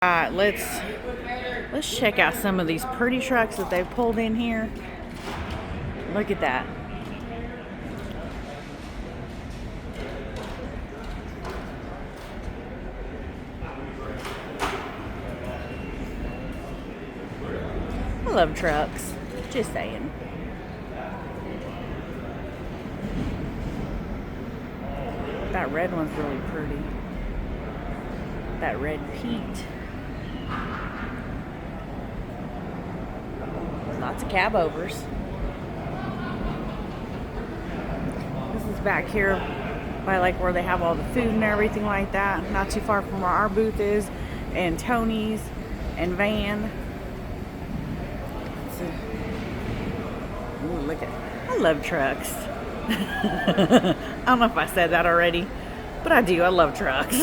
Alright, let's check out some of these pretty trucks that they've pulled in here. Look at that. I love trucks. Just saying. That red one's really pretty. That red Pete. Lots of cab overs. This is back here by like where they have all the food and everything like that. Not too far from where our booth is, and Tony's and Van. Ooh, look at, I love trucks. I don't know if I said that already, but I do. I love trucks.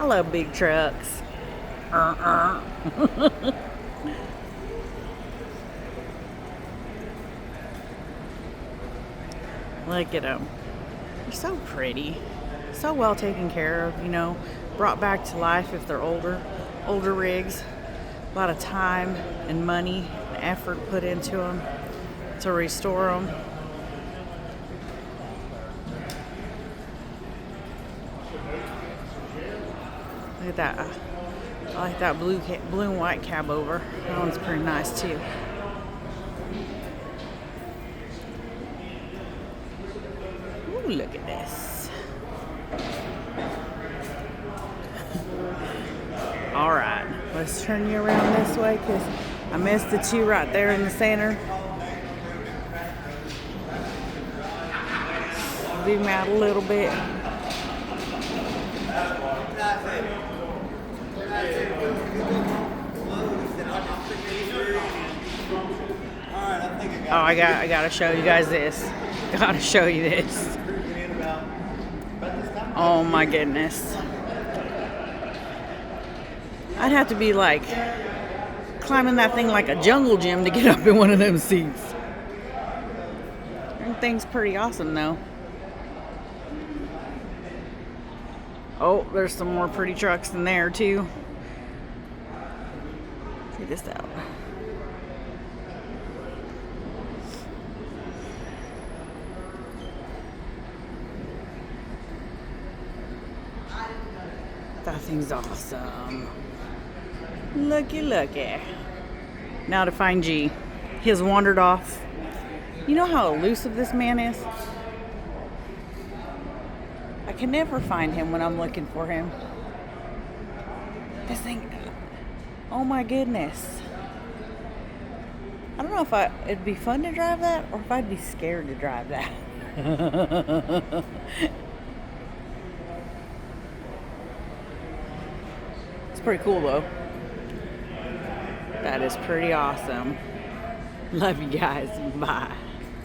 I love big trucks. Look at them. They're so pretty. So well taken care of, you know, brought back to life if they're older rigs. A lot of time and money and effort put into them to restore them. Look at that. I like that blue and white cab over. That one's pretty nice too. Ooh, look at this. All right, let's turn you around this way because I missed the two right there in the center. Zoom out a little bit. Oh, I gotta show you guys this. Gotta show you this. Oh my goodness. I'd have to be like climbing that thing like a jungle gym to get up in one of them seats. That thing's pretty awesome though. Oh, there's some more pretty trucks in there too. Check this out. That thing's awesome. Looky. Now to find G. He has wandered off. You know how elusive this man is? I can never find him when I'm looking for him. This thing, oh my goodness. I don't know if it'd be fun to drive that or if I'd be scared to drive that. It's pretty cool though. That is pretty awesome. Love you guys. Bye.